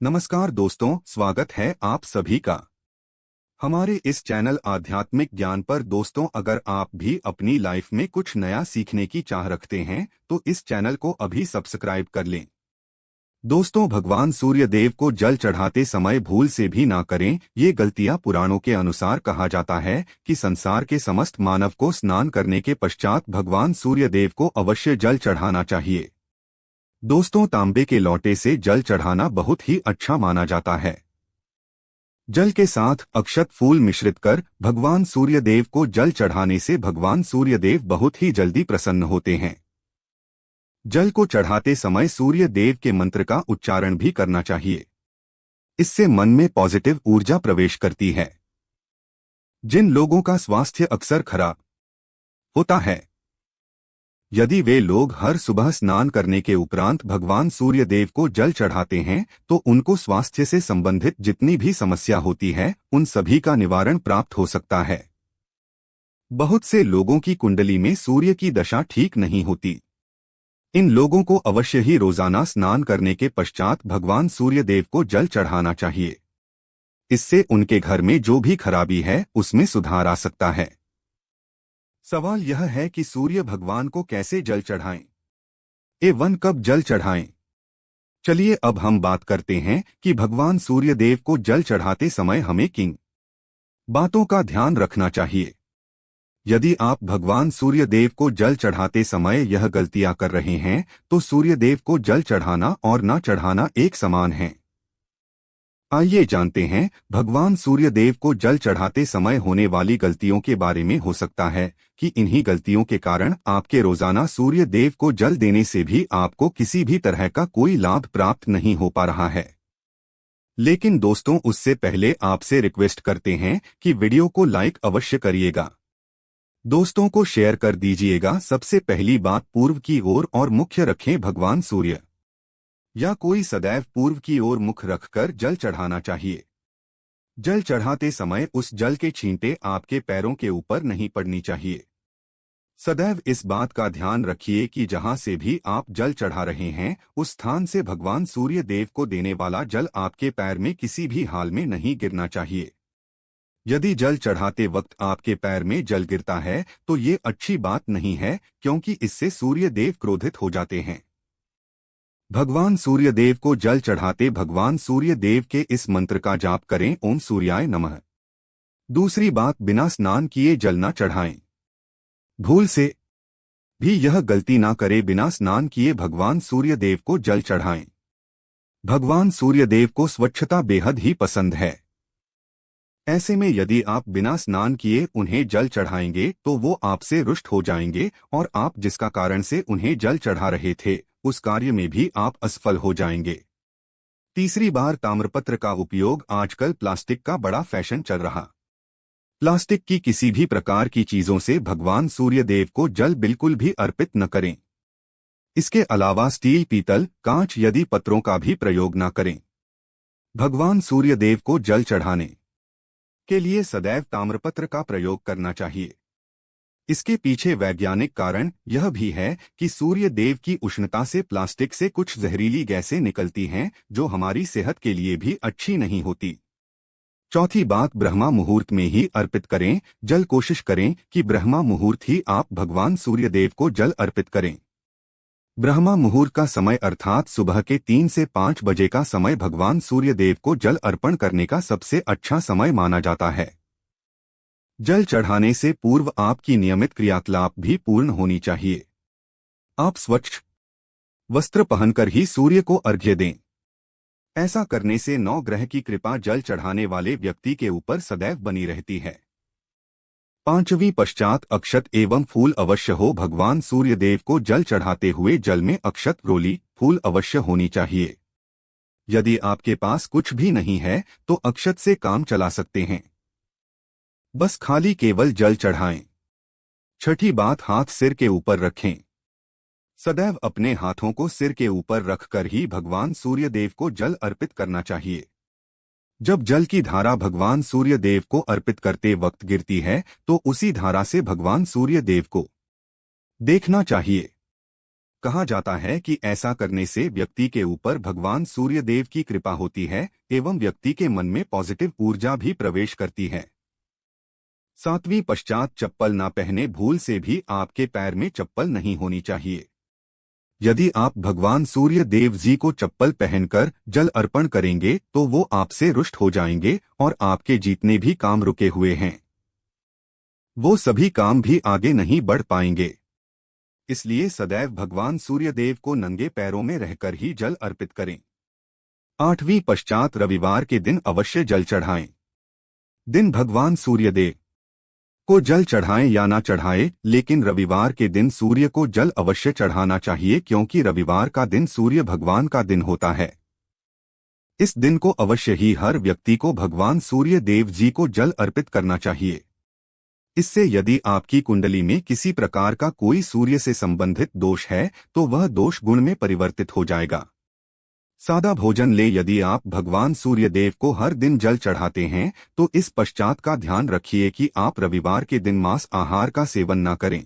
नमस्कार दोस्तों, स्वागत है आप सभी का हमारे इस चैनल आध्यात्मिक ज्ञान पर। दोस्तों, अगर आप भी अपनी लाइफ में कुछ नया सीखने की चाह रखते हैं तो इस चैनल को अभी सब्सक्राइब कर लें। दोस्तों, भगवान सूर्य देव को जल चढ़ाते समय भूल से भी ना करें। ये गलतियां पुराणों के अनुसार कहा जाता है कि संसार के समस्त मानव को स्नान करने के पश्चात भगवान सूर्य देव को अवश्य जल चढ़ाना चाहिए। दोस्तों, तांबे के लोटे से जल चढ़ाना बहुत ही अच्छा माना जाता है। जल के साथ अक्षत फूल मिश्रित कर भगवान सूर्य देव को जल चढ़ाने से भगवान सूर्य देव बहुत ही जल्दी प्रसन्न होते हैं। जल को चढ़ाते समय सूर्य देव के मंत्र का उच्चारण भी करना चाहिए। इससे मन में पॉजिटिव ऊर्जा प्रवेश करती है। जिन लोगों का स्वास्थ्य अक्सर खराब होता है, यदि वे लोग हर सुबह स्नान करने के उपरांत भगवान सूर्य देव को जल चढ़ाते हैं तो उनको स्वास्थ्य से संबंधित जितनी भी समस्या होती है उन सभी का निवारण प्राप्त हो सकता है। बहुत से लोगों की कुंडली में सूर्य की दशा ठीक नहीं होती। इन लोगों को अवश्य ही रोजाना स्नान करने के पश्चात भगवान सूर्य देव को जल चढ़ाना चाहिए। इससे उनके घर में जो भी खराबी है उसमें सुधार आ सकता है। सवाल यह है कि सूर्य भगवान को कैसे जल चढ़ाएं? एवं कब जल चढ़ाएं? चलिए अब हम बात करते हैं कि भगवान सूर्य देव को जल चढ़ाते समय हमें किन बातों का ध्यान रखना चाहिए। यदि आप भगवान सूर्य देव को जल चढ़ाते समय यह गलतियां कर रहे हैं तो सूर्य देव को जल चढ़ाना और न चढ़ाना एक समान है। आइए जानते हैं भगवान सूर्य देव को जल चढ़ाते समय होने वाली गलतियों के बारे में। हो सकता है कि इन्हीं गलतियों के कारण आपके रोजाना सूर्य देव को जल देने से भी आपको किसी भी तरह का कोई लाभ प्राप्त नहीं हो पा रहा है। लेकिन दोस्तों, उससे पहले आपसे रिक्वेस्ट करते हैं कि वीडियो को लाइक अवश्य करिएगा, दोस्तों को शेयर कर दीजिएगा। सबसे पहली बात, पूर्व की ओर और मुख्य रखें। भगवान सूर्य या कोई सदैव पूर्व की ओर मुख रखकर जल चढ़ाना चाहिए। जल चढ़ाते समय उस जल के छींटे आपके पैरों के ऊपर नहीं पड़नी चाहिए। सदैव इस बात का ध्यान रखिए कि जहां से भी आप जल चढ़ा रहे हैं उस स्थान से भगवान सूर्य देव को देने वाला जल आपके पैर में किसी भी हाल में नहीं गिरना चाहिए। यदि जल चढ़ाते वक्त आपके पैर में जल गिरता है तो ये अच्छी बात नहीं है, क्योंकि इससे सूर्य देव क्रोधित हो जाते हैं। भगवान सूर्य देव को जल चढ़ाते भगवान सूर्य देव के इस मंत्र का जाप करें, ओम सूर्याय नमः। दूसरी बात, बिना स्नान किए जल न चढ़ाएं। भूल से भी यह गलती ना करें, बिना स्नान किए भगवान सूर्य देव को जल चढ़ाएं। भगवान सूर्य देव को स्वच्छता बेहद ही पसंद है। ऐसे में यदि आप बिना स्नान किए उन्हें जल चढ़ाएंगे तो वो आपसे रुष्ट हो जाएंगे और आप जिसका कारण से उन्हें जल चढ़ा रहे थे उस कार्य में भी आप असफल हो जाएंगे। तीसरी बार, ताम्रपत्र का उपयोग। आजकल प्लास्टिक का बड़ा फैशन चल रहा। प्लास्टिक की किसी भी प्रकार की चीजों से भगवान सूर्य देव को जल बिल्कुल भी अर्पित न करें। इसके अलावा स्टील, पीतल, कांच यदि पत्रों का भी प्रयोग न करें। भगवान सूर्य देव को जल चढ़ाने के लिए सदैव ताम्रपत्र का प्रयोग करना चाहिए। इसके पीछे वैज्ञानिक कारण यह भी है कि सूर्य देव की उष्णता से प्लास्टिक से कुछ जहरीली गैसें निकलती हैं जो हमारी सेहत के लिए भी अच्छी नहीं होती। चौथी बात, ब्रह्मा मुहूर्त में ही अर्पित करें जल। कोशिश करें कि ब्रह्मा मुहूर्त ही आप भगवान सूर्य देव को जल अर्पित करें। ब्रह्मा मुहूर्त का समय अर्थात सुबह के 3 से 5 बजे का समय भगवान सूर्य देव को जल अर्पण करने का सबसे अच्छा समय माना जाता है। जल चढ़ाने से पूर्व आपकी नियमित क्रियाकलाप भी पूर्ण होनी चाहिए। आप स्वच्छ वस्त्र पहनकर ही सूर्य को अर्घ्य दें। ऐसा करने से 9 ग्रह की कृपा जल चढ़ाने वाले व्यक्ति के ऊपर सदैव बनी रहती है। पांचवी पश्चात, अक्षत एवं फूल अवश्य हो। भगवान सूर्य देव को जल चढ़ाते हुए जल में अक्षत, रोली, फूल अवश्य होनी चाहिए। यदि आपके पास कुछ भी नहीं है तो अक्षत से काम चला सकते हैं। बस खाली केवल जल चढ़ाएं। छठी बात, हाथ सिर के ऊपर रखें। सदैव अपने हाथों को सिर के ऊपर रखकर ही भगवान सूर्य देव को जल अर्पित करना चाहिए। जब जल की धारा भगवान सूर्य देव को अर्पित करते वक्त गिरती है तो उसी धारा से भगवान सूर्य देव को देखना चाहिए। कहा जाता है कि ऐसा करने से व्यक्ति के ऊपर भगवान सूर्य देव की कृपा होती है एवं व्यक्ति के मन में पॉजिटिव ऊर्जा भी प्रवेश करती है। 7वीं, पश्चात चप्पल ना पहने। भूल से भी आपके पैर में चप्पल नहीं होनी चाहिए। यदि आप भगवान सूर्य देव जी को चप्पल पहनकर जल अर्पण करेंगे तो वो आपसे रुष्ट हो जाएंगे और आपके जितने भी काम रुके हुए हैं वो सभी काम भी आगे नहीं बढ़ पाएंगे। इसलिए सदैव भगवान सूर्यदेव को नंगे पैरों में रहकर ही जल अर्पित करें। 8वीं, पश्चात रविवार के दिन अवश्य जल चढ़ाएं। दिन भगवान सूर्यदेव को जल चढ़ाएं या ना चढ़ाएं, लेकिन रविवार के दिन सूर्य को जल अवश्य चढ़ाना चाहिए, क्योंकि रविवार का दिन सूर्य भगवान का दिन होता है। इस दिन को अवश्य ही हर व्यक्ति को भगवान सूर्य देव जी को जल अर्पित करना चाहिए। इससे यदि आपकी कुंडली में किसी प्रकार का कोई सूर्य से संबंधित दोष है तो वह दोष गुण में परिवर्तित हो जाएगा। सादा भोजन ले। यदि आप भगवान सूर्य देव को हर दिन जल चढ़ाते हैं तो इस पश्चात का ध्यान रखिए कि आप रविवार के दिन मांस आहार का सेवन न करें।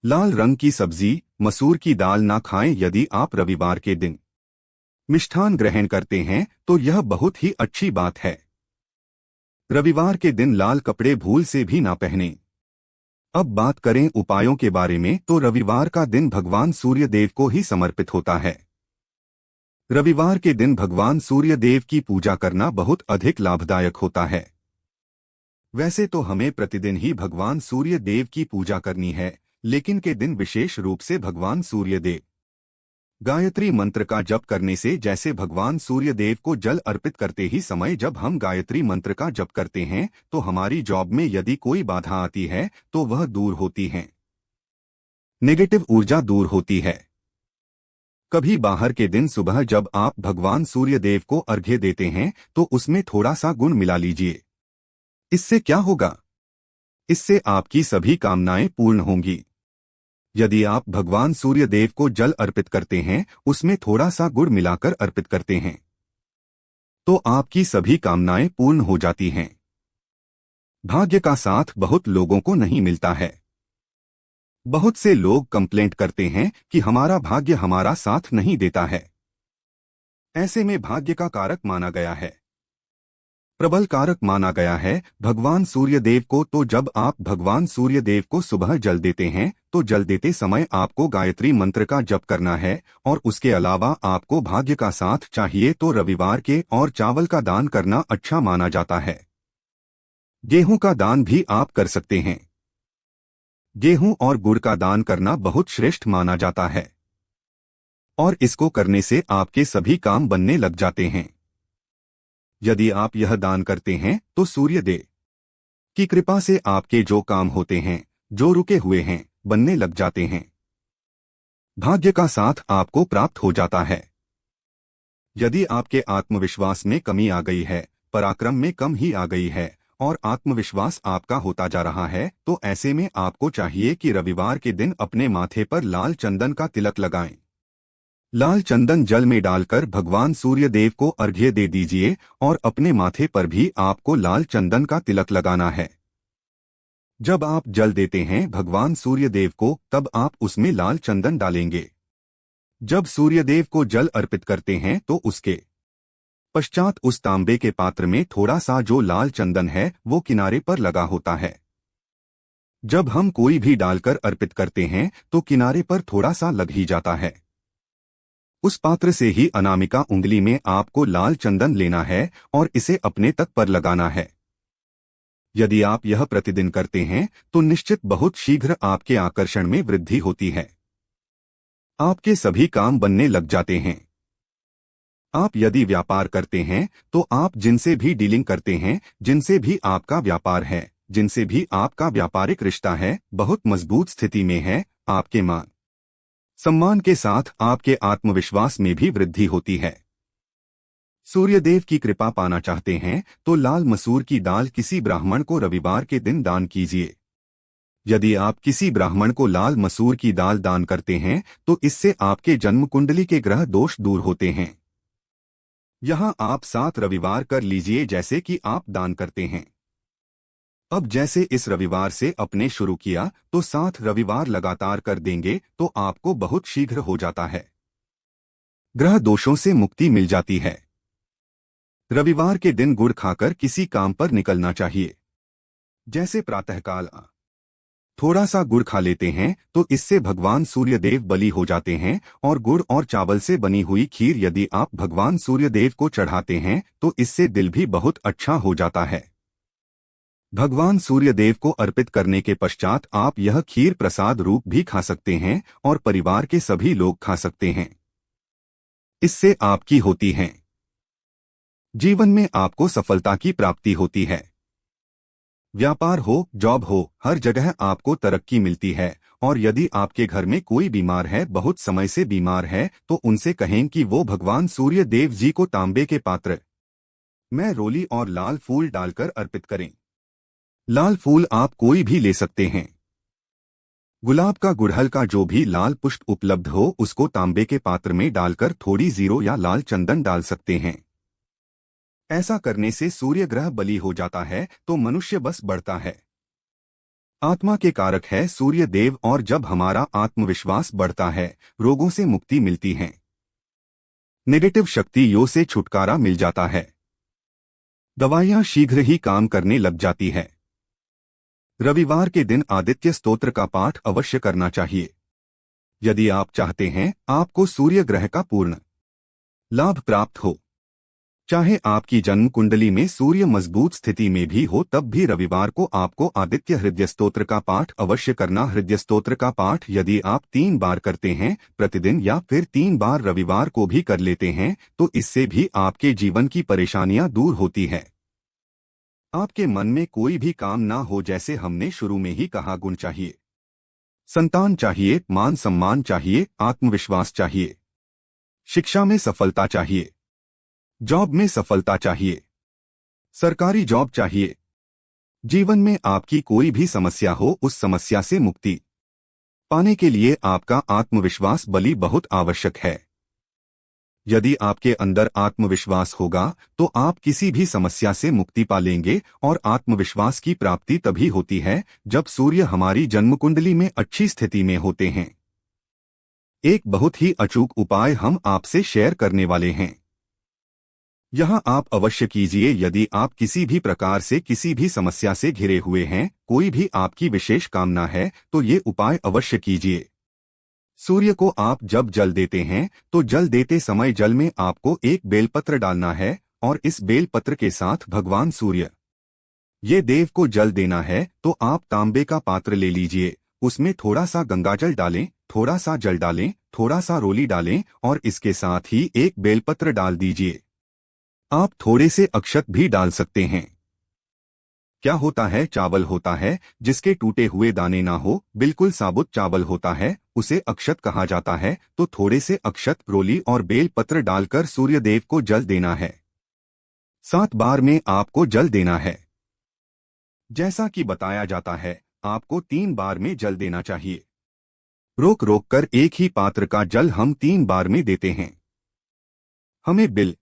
लाल रंग की सब्जी, मसूर की दाल ना खाएं। यदि आप रविवार के दिन मिष्ठान ग्रहण करते हैं तो यह बहुत ही अच्छी बात है। रविवार के दिन लाल कपड़े भूल से भी ना पहनें। अब बात करें उपायों के बारे में, तो रविवार का दिन भगवान सूर्य देव को ही समर्पित होता है। रविवार के दिन भगवान सूर्य देव की पूजा करना बहुत अधिक लाभदायक होता है। वैसे तो हमें प्रतिदिन ही भगवान सूर्य देव की पूजा करनी है, लेकिन के दिन विशेष रूप से भगवान सूर्य देव गायत्री मंत्र का जप करने से, जैसे भगवान सूर्य देव को जल अर्पित करते ही समय जब हम गायत्री मंत्र का जप करते हैं तो हमारी जॉब में यदि कोई बाधा आती है तो वह दूर होती है, नेगेटिव ऊर्जा दूर होती है। कभी बाहर के दिन सुबह जब आप भगवान सूर्य देव को अर्घ्य देते हैं तो उसमें थोड़ा सा गुड़ मिला लीजिए। इससे क्या होगा? इससे आपकी सभी कामनाएं पूर्ण होंगी। यदि आप भगवान सूर्य देव को जल अर्पित करते हैं, उसमें थोड़ा सा गुड़ मिलाकर अर्पित करते हैं, तो आपकी सभी कामनाएं पूर्ण हो जाती हैं। भाग्य का साथ बहुत लोगों को नहीं मिलता है। बहुत से लोग कंप्लेंट करते हैं कि हमारा भाग्य हमारा साथ नहीं देता है। ऐसे में भाग्य का कारक माना गया है, प्रबल कारक माना गया है भगवान सूर्य देव को। तो जब आप भगवान सूर्य देव को सुबह जल देते हैं तो जल देते समय आपको गायत्री मंत्र का जप करना है, और उसके अलावा आपको भाग्य का साथ चाहिए तो रविवार के और चावल का दान करना अच्छा माना जाता है। गेहूं का दान भी आप कर सकते हैं। गेहूं और गुड़ का दान करना बहुत श्रेष्ठ माना जाता है, और इसको करने से आपके सभी काम बनने लग जाते हैं। यदि आप यह दान करते हैं तो सूर्य देव की कृपा से आपके जो काम होते हैं, जो रुके हुए हैं, बनने लग जाते हैं। भाग्य का साथ आपको प्राप्त हो जाता है। यदि आपके आत्मविश्वास में कमी आ गई है, पराक्रम में कम ही आ गई है और आत्मविश्वास आपका होता जा रहा है, तो ऐसे में आपको चाहिए कि रविवार के दिन अपने माथे पर लाल चंदन का तिलक लगाएं। लाल चंदन जल में डालकर भगवान सूर्य देव को अर्घ्य दे दीजिए, और अपने माथे पर भी आपको लाल चंदन का तिलक लगाना है। जब आप जल देते हैं भगवान सूर्य देव को, तब आप उसमें लाल चंदन डालेंगे। जब सूर्य देव को जल अर्पित करते हैं तो उसके पश्चात उस तांबे के पात्र में थोड़ा सा जो लाल चंदन है वो किनारे पर लगा होता है। जब हम कोई भी डालकर अर्पित करते हैं तो किनारे पर थोड़ा सा लग ही जाता है। उस पात्र से ही अनामिका उंगली में आपको लाल चंदन लेना है और इसे अपने तक पर लगाना है। यदि आप यह प्रतिदिन करते हैं तो निश्चित बहुत शीघ्र आपके आकर्षण में वृद्धि होती है। आपके सभी काम बनने लग जाते हैं। आप यदि व्यापार करते हैं तो आप जिनसे भी डीलिंग करते हैं, जिनसे भी आपका व्यापार है, जिनसे भी आपका व्यापारिक रिश्ता है, बहुत मजबूत स्थिति में है। आपके मान सम्मान के साथ आपके आत्मविश्वास में भी वृद्धि होती है। सूर्यदेव की कृपा पाना चाहते हैं तो लाल मसूर की दाल किसी ब्राह्मण को रविवार के दिन दान कीजिए। यदि आप किसी ब्राह्मण को लाल मसूर की दाल दान करते हैं तो इससे आपके जन्म कुंडली के ग्रह दोष दूर होते हैं। यहाँ आप 7 रविवार कर लीजिए जैसे कि आप दान करते हैं। अब जैसे इस रविवार से अपने शुरू किया तो 7 रविवार लगातार कर देंगे तो आपको बहुत शीघ्र हो जाता है। ग्रह दोषों से मुक्ति मिल जाती है। रविवार के दिन गुड़ खाकर किसी काम पर निकलना चाहिए। जैसे प्रातःकाल थोड़ा सा गुड़ खा लेते हैं तो इससे भगवान सूर्यदेव बलि हो जाते हैं, और गुड़ और चावल से बनी हुई खीर यदि आप भगवान सूर्यदेव को चढ़ाते हैं तो इससे दिल भी बहुत अच्छा हो जाता है। भगवान सूर्यदेव को अर्पित करने के पश्चात आप यह खीर प्रसाद रूप भी खा सकते हैं और परिवार के सभी लोग खा सकते हैं। इससे आपकी होती है जीवन में आपको सफलता की प्राप्ति होती है। व्यापार हो, जॉब हो, हर जगह आपको तरक्की मिलती है। और यदि आपके घर में कोई बीमार है, बहुत समय से बीमार है, तो उनसे कहें कि वो भगवान सूर्य देव जी को तांबे के पात्र में रोली और लाल फूल डालकर अर्पित करें। लाल फूल आप कोई भी ले सकते हैं। गुलाब का, गुड़हल का, जो भी लाल पुष्प उपलब्ध हो उसको तांबे के पात्र में डालकर थोड़ी जीरो या लाल चंदन डाल सकते हैं। ऐसा करने से सूर्य ग्रह बली हो जाता है तो मनुष्य बस बढ़ता है। आत्मा के कारक है सूर्य देव, और जब हमारा आत्मविश्वास बढ़ता है रोगों से मुक्ति मिलती है। नेगेटिव शक्तियों से छुटकारा मिल जाता है। दवाइयां शीघ्र ही काम करने लग जाती है। रविवार के दिन आदित्य स्तोत्र का पाठ अवश्य करना चाहिए। यदि आप चाहते हैं आपको सूर्य ग्रह का पूर्ण लाभ प्राप्त हो, चाहे आपकी जन्म कुंडली में सूर्य मजबूत स्थिति में भी हो, तब भी रविवार को आपको आदित्य हृदय स्तोत्र का पाठ अवश्य करना। हृदय स्तोत्र का पाठ यदि आप 3 बार करते हैं प्रतिदिन, या फिर 3 बार रविवार को भी कर लेते हैं, तो इससे भी आपके जीवन की परेशानियां दूर होती है। आपके मन में कोई भी काम ना हो, जैसे हमने शुरू में ही कहा, गुण चाहिए, संतान चाहिए, मान सम्मान चाहिए, आत्मविश्वास चाहिए, शिक्षा में सफलता चाहिए, जॉब में सफलता चाहिए, सरकारी जॉब चाहिए, जीवन में आपकी कोई भी समस्या हो उस समस्या से मुक्ति पाने के लिए आपका आत्मविश्वास बली बहुत आवश्यक है। यदि आपके अंदर आत्मविश्वास होगा तो आप किसी भी समस्या से मुक्ति पा लेंगे, और आत्मविश्वास की प्राप्ति तभी होती है जब सूर्य हमारी जन्म कुंडली में अच्छी स्थिति में होते हैं। एक बहुत ही अचूक उपाय हम आपसे शेयर करने वाले हैं। यह आप अवश्य कीजिए। यदि आप किसी भी प्रकार से किसी भी समस्या से घिरे हुए हैं, कोई भी आपकी विशेष कामना है, तो ये उपाय अवश्य कीजिए। सूर्य को आप जब जल देते हैं तो जल देते समय जल में आपको एक बेलपत्र डालना है, और इस बेलपत्र के साथ भगवान सूर्य ये देव को जल देना है। तो आप तांबे का पात्र ले लीजिए, उसमें थोड़ा सा गंगाजल डालें, थोड़ा सा जल डालें, थोड़ा सा रोली डालें, और इसके साथ ही एक बेलपत्र डाल दीजिए। आप थोड़े से अक्षत भी डाल सकते हैं। क्या होता है, चावल होता है जिसके टूटे हुए दाने ना हो, बिल्कुल साबुत चावल होता है, उसे अक्षत कहा जाता है। तो थोड़े से अक्षत, रोली और बेल पत्र डालकर सूर्यदेव को जल देना है। 7 बार में आपको जल देना है। जैसा कि बताया जाता है, आपको 3 बार में जल देना चाहिए। रोक रोक कर एक ही पात्र का जल हम 3 बार में देते हैं। हमें बिल,